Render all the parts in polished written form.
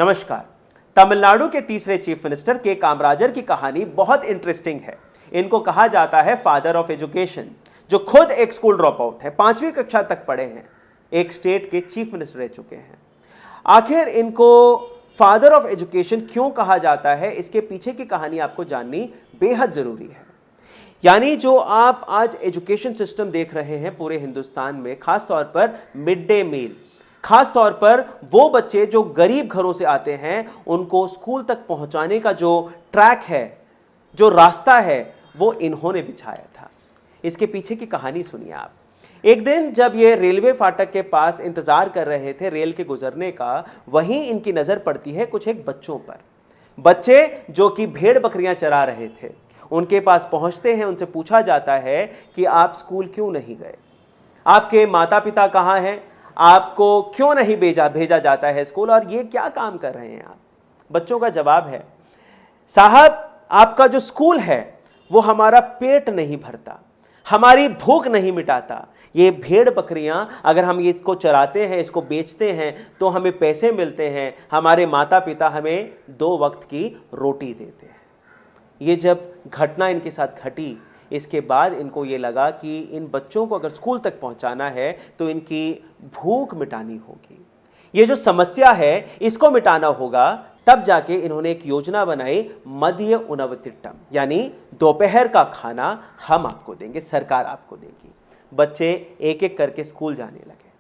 नमस्कार। तमिलनाडु के तीसरे चीफ मिनिस्टर के कामराजर की कहानी बहुत इंटरेस्टिंग है। इनको कहा जाता है फादर ऑफ एजुकेशन, जो खुद एक स्कूल ड्रॉप आउट है, 5वीं कक्षा तक पढ़े हैं, एक स्टेट के चीफ मिनिस्टर रह चुके हैं। आखिर इनको फादर ऑफ एजुकेशन क्यों कहा जाता है, इसके पीछे की कहानी आपको जाननी बेहद जरूरी है। यानी जो आप आज एजुकेशन सिस्टम देख रहे हैं पूरे हिंदुस्तान में, खास तौर पर मिड डे मील, खास तौर पर वो बच्चे जो गरीब घरों से आते हैं, उनको स्कूल तक पहुंचाने का जो ट्रैक है, जो रास्ता है, वो इन्होंने बिछाया था। इसके पीछे की कहानी सुनिए आप। एक दिन जब ये रेलवे फाटक के पास इंतजार कर रहे थे रेल के गुजरने का, वहीं इनकी नजर पड़ती है कुछ एक बच्चों पर। बच्चे जो कि भेड़ बकरियां चरा रहे थे, उनके पास पहुंचते हैं, उनसे पूछा जाता है कि आप स्कूल क्यों नहीं गए, आपके माता पिता कहाँ हैं, आपको क्यों नहीं भेजा जाता है स्कूल, और ये क्या काम कर रहे हैं आप। बच्चों का जवाब है, साहब आपका जो स्कूल है वो हमारा पेट नहीं भरता, हमारी भूख नहीं मिटाता। ये भेड़ बकरियां अगर हम इसको चराते हैं, इसको बेचते हैं, तो हमें पैसे मिलते हैं, हमारे माता पिता हमें 2 वक्त की रोटी देते हैं। ये जब घटना इनके साथ घटी, इसके बाद इनको ये लगा कि इन बच्चों को अगर स्कूल तक पहुंचाना है तो इनकी भूख मिटानी होगी, ये जो समस्या है इसको मिटाना होगा। तब जाके इन्होंने एक योजना बनाई, मध्य उनवतिट्टम, यानी दोपहर का खाना हम आपको देंगे, सरकार आपको देगी। बच्चे एक एक करके स्कूल जाने लगे,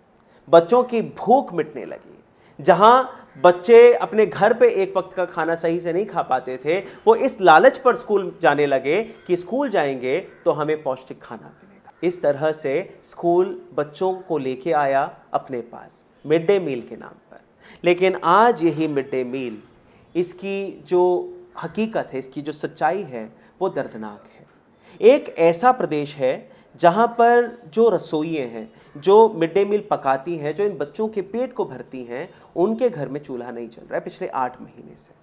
बच्चों की भूख मिटने लगी। जहां बच्चे अपने घर पे एक वक्त का खाना सही से नहीं खा पाते थे, वो इस लालच पर स्कूल जाने लगे कि स्कूल जाएंगे तो हमें पौष्टिक खाना मिलेगा। इस तरह से स्कूल बच्चों को लेके आया अपने पास मिड डे मील के नाम पर। लेकिन आज यही मिड डे मील, इसकी जो हकीकत है, इसकी जो सच्चाई है, वो दर्दनाक है। एक ऐसा प्रदेश है जहाँ पर जो रसोइये हैं, जो मिड डे मील पकाती हैं, जो इन बच्चों के पेट को भरती हैं, उनके घर में चूल्हा नहीं चल रहा है पिछले 8 महीने से।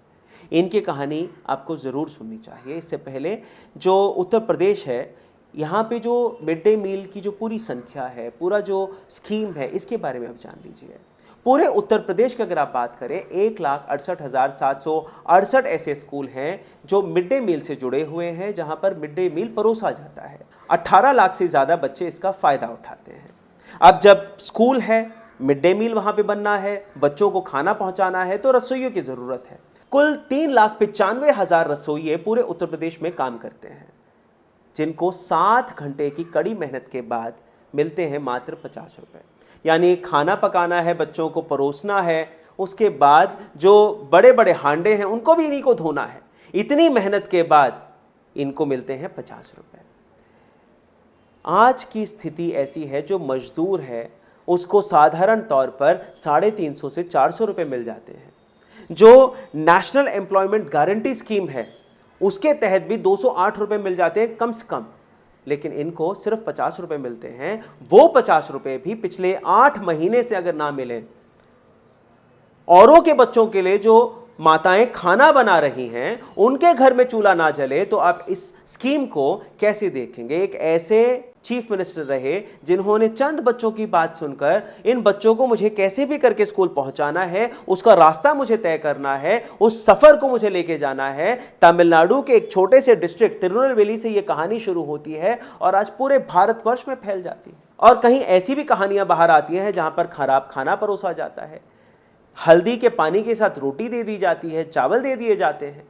इनकी कहानी आपको ज़रूर सुननी चाहिए। इससे पहले जो उत्तर प्रदेश है, यहाँ पे जो मिड डे मील की जो पूरी संख्या है, पूरा जो स्कीम है, इसके बारे में आप जान लीजिए। पूरे उत्तर प्रदेश की अगर आप बात करें, 1,68,768 ऐसे स्कूल हैं जो मिड डे मील से जुड़े हुए हैं, जहां पर मिड डे मील परोसा जाता है। 18 लाख से ज़्यादा बच्चे इसका फ़ायदा उठाते हैं। अब जब स्कूल है, मिड डे मील वहाँ पे बनना है, बच्चों को खाना पहुँचाना है, तो रसोइयों की ज़रूरत है। कुल 3,95,000 रसोइये पूरे उत्तर प्रदेश में काम करते हैं, जिनको 7 घंटे की कड़ी मेहनत के बाद मिलते हैं मात्र 50 रुपये। यानी खाना पकाना है, बच्चों को परोसना है, उसके बाद जो बड़े बड़े हांडे हैं उनको भी इन्हीं को धोना है। इतनी मेहनत के बाद इनको मिलते हैं 50 रुपये। आज की स्थिति ऐसी है, जो मजदूर है उसको साधारण तौर पर 350 से 400 रुपये मिल जाते हैं। जो नेशनल एम्प्लॉयमेंट गारंटी स्कीम है, उसके तहत भी 208 रुपये मिल जाते हैं कम से कम, लेकिन इनको सिर्फ 50 रुपये मिलते हैं। वो 50 रुपये भी पिछले 8 महीने से अगर ना मिले, औरों के बच्चों के लिए जो माताएं खाना बना रही हैं, उनके घर में चूल्हा ना जले, तो आप इस स्कीम को कैसे देखेंगे। एक ऐसे चीफ मिनिस्टर रहे जिन्होंने चंद बच्चों की बात सुनकर, इन बच्चों को मुझे कैसे भी करके स्कूल पहुंचाना है, उसका रास्ता मुझे तय करना है, उस सफर को मुझे लेके जाना है। तमिलनाडु के एक छोटे से डिस्ट्रिक्ट तिरुनेलवेली से यह कहानी शुरू होती है और आज पूरे भारतवर्ष में फैल जाती है। और कहीं ऐसी भी कहानियां बाहर आती हैं जहां पर खराब खाना परोसा जाता है, हल्दी के पानी के साथ रोटी दे दी जाती है, चावल दे दिए जाते हैं,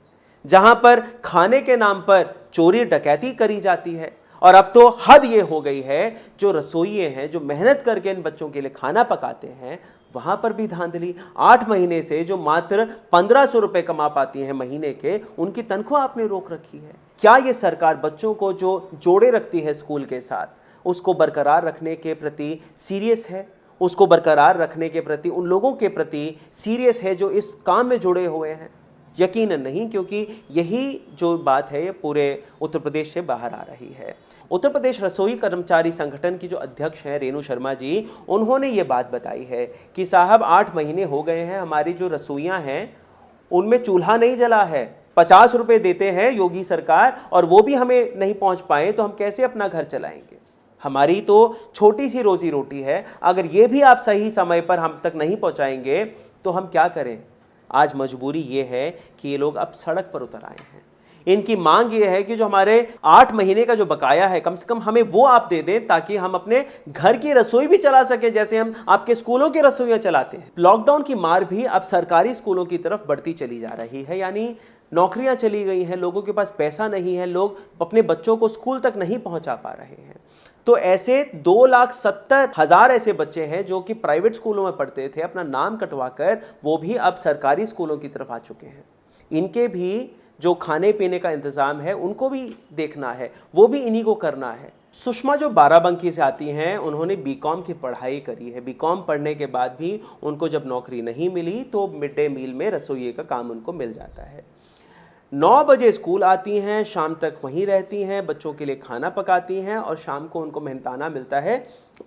जहां पर खाने के नाम पर चोरी डकैती करी जाती है। और अब तो हद ये हो गई है, जो रसोइये हैं, जो मेहनत करके इन बच्चों के लिए खाना पकाते हैं, वहां पर भी धांधली। 8 महीने से जो मात्र 1500 रुपये कमा पाती हैं महीने के, उनकी तनख्वाह आपने रोक रखी है। क्या ये सरकार बच्चों को जो जोड़े रखती है स्कूल के साथ, उसको बरकरार रखने के प्रति सीरियस है? उसको बरकरार रखने के प्रति, उन लोगों के प्रति सीरियस है जो इस काम में जुड़े हुए हैं? यकीनन नहीं, क्योंकि यही जो बात है ये पूरे उत्तर प्रदेश से बाहर आ रही है। उत्तर प्रदेश रसोई कर्मचारी संगठन की जो अध्यक्ष हैं रेणु शर्मा जी, उन्होंने ये बात बताई है कि साहब 8 महीने हो गए हैं, हमारी जो रसोइयाँ हैं उनमें चूल्हा नहीं जला है। 50 रुपये देते हैं योगी सरकार, और वो भी हमें नहीं पहुँच पाए, तो हम कैसे अपना घर चलाएंगे। हमारी तो छोटी सी रोजी रोटी है, अगर ये भी आप सही समय पर हम तक नहीं पहुंचाएंगे तो हम क्या करें। आज मजबूरी ये है कि ये लोग अब सड़क पर उतर आए हैं। इनकी मांग ये है कि जो हमारे 8 महीने का जो बकाया है कम से कम हमें वो आप दे दें, ताकि हम अपने घर की रसोई भी चला सके, जैसे हम आपके स्कूलों की रसोइयां चलाते हैं। लॉकडाउन की मार भी अब सरकारी स्कूलों की तरफ बढ़ती चली जा रही है, यानी नौकरियां चली गई हैं, लोगों के पास पैसा नहीं है, लोग अपने बच्चों को स्कूल तक नहीं पहुंचा पा रहे हैं। तो ऐसे 2,70,000 ऐसे बच्चे हैं जो कि प्राइवेट स्कूलों में पढ़ते थे, अपना नाम कटवाकर वो भी अब सरकारी स्कूलों की तरफ आ चुके हैं। इनके भी जो खाने पीने का इंतज़ाम है उनको भी देखना है, वो भी इन्हीं को करना है। सुषमा जो बाराबंकी से आती हैं, उन्होंने बीकॉम की पढ़ाई करी है। बीकॉम पढ़ने के बाद भी उनको जब नौकरी नहीं मिली तो मिड डे मील में रसोइये का काम उनको मिल जाता है। 9 बजे स्कूल आती हैं, शाम तक वहीं रहती हैं, बच्चों के लिए खाना पकाती हैं और शाम को उनको मेहनताना मिलता है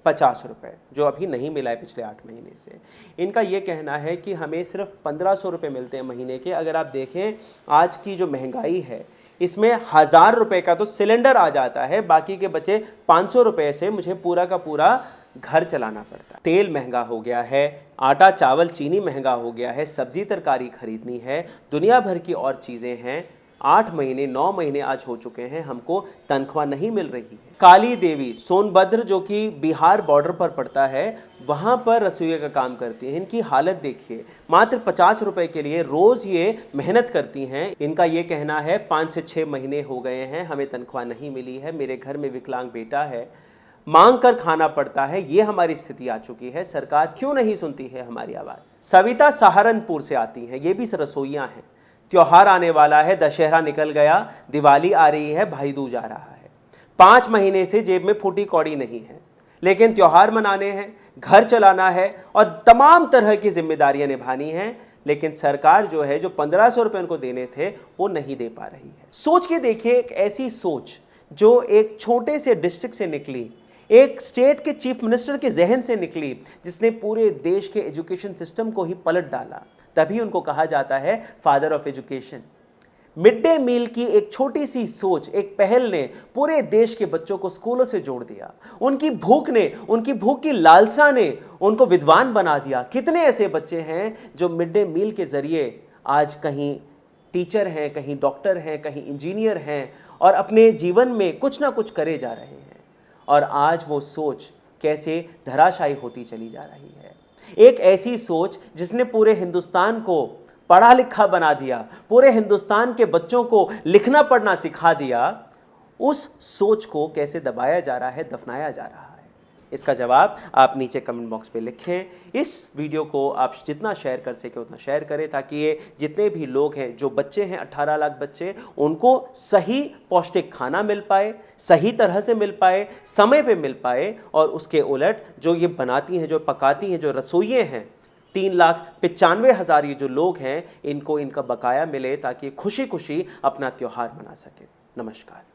50 रुपये, जो अभी नहीं मिला है पिछले 8 महीने से। इनका ये कहना है कि हमें सिर्फ 1500 रुपये मिलते हैं महीने के। अगर आप देखें आज की जो महंगाई है, इसमें 1000 रुपये का तो सिलेंडर आ जाता है, बाकी के बचे 500 रुपये से मुझे पूरा का पूरा घर चलाना पड़ता है। तेल महंगा हो गया है, आटा चावल चीनी महंगा हो गया है, सब्जी तरकारी खरीदनी है, दुनिया भर की और चीज़ें हैं। 8 महीने 9 महीने आज हो चुके हैं, हमको तनख्वाह नहीं मिल रही है। काली देवी सोनभद्र जो कि बिहार बॉर्डर पर पड़ता है, वहाँ पर रसोइये का काम करती हैं। इनकी हालत देखिए, मात्र 50 रुपये के लिए रोज़ ये मेहनत करती हैं। इनका ये कहना है 5 से 6 महीने हो गए हैं, हमें तनख्वाह नहीं मिली है, मेरे घर में विकलांग बेटा है, मांग कर खाना पड़ता है, ये हमारी स्थिति आ चुकी है। सरकार क्यों नहीं सुनती है हमारी आवाज़। सविता सहारनपुर से आती हैं, ये भी रसोइयाँ हैं। त्योहार आने वाला है, दशहरा निकल गया, दिवाली आ रही है, भाई दूज आ रहा है। 5 महीने से जेब में फूटी कौड़ी नहीं है, लेकिन त्योहार मनाने हैं, घर चलाना है और तमाम तरह की जिम्मेदारियां निभानी हैं, लेकिन सरकार जो है, जो 1500 रुपये उनको देने थे वो नहीं दे पा रही है। सोच के देखिए, एक ऐसी सोच जो एक छोटे से डिस्ट्रिक्ट से निकली, एक स्टेट के चीफ मिनिस्टर के जहन से निकली, जिसने पूरे देश के एजुकेशन सिस्टम को ही पलट डाला, तभी उनको कहा जाता है father of education. Mid day meal की एक छोटी सी सोच, एक पहल ने पूरे देश के बच्चों को स्कूलों से जोड़ दिया। उनकी भूख की लालसा ने उनको विद्वान बना दिया। कितने ऐसे बच्चे हैं जो मिड डे मील के जरिए आज कहीं टीचर हैं, कहीं डॉक्टर हैं, कहीं इंजीनियर हैं और अपने जीवन में कुछ ना कुछ करे जा रहे हैं। और आज वो सोच कैसे धराशायी होती चली जा रही है। एक ऐसी सोच जिसने पूरे हिंदुस्तान को पढ़ा लिखा बना दिया, पूरे हिंदुस्तान के बच्चों को लिखना पढ़ना सिखा दिया, उस सोच को कैसे दबाया जा रहा है, दफनाया जा रहा है। इसका जवाब आप नीचे कमेंट बॉक्स पे लिखें। इस वीडियो को आप जितना शेयर कर सके उतना शेयर करें, ताकि ये जितने भी लोग हैं, जो बच्चे हैं 18 लाख बच्चे, उनको सही पौष्टिक खाना मिल पाए, सही तरह से मिल पाए, समय पे मिल पाए। और उसके उलट जो ये बनाती हैं, जो पकाती हैं, जो रसोइये हैं, 3,95,000 ये जो लोग हैं, इनको इनका बकाया मिले, ताकि खुशी खुशी अपना त्यौहार मना सके। नमस्कार।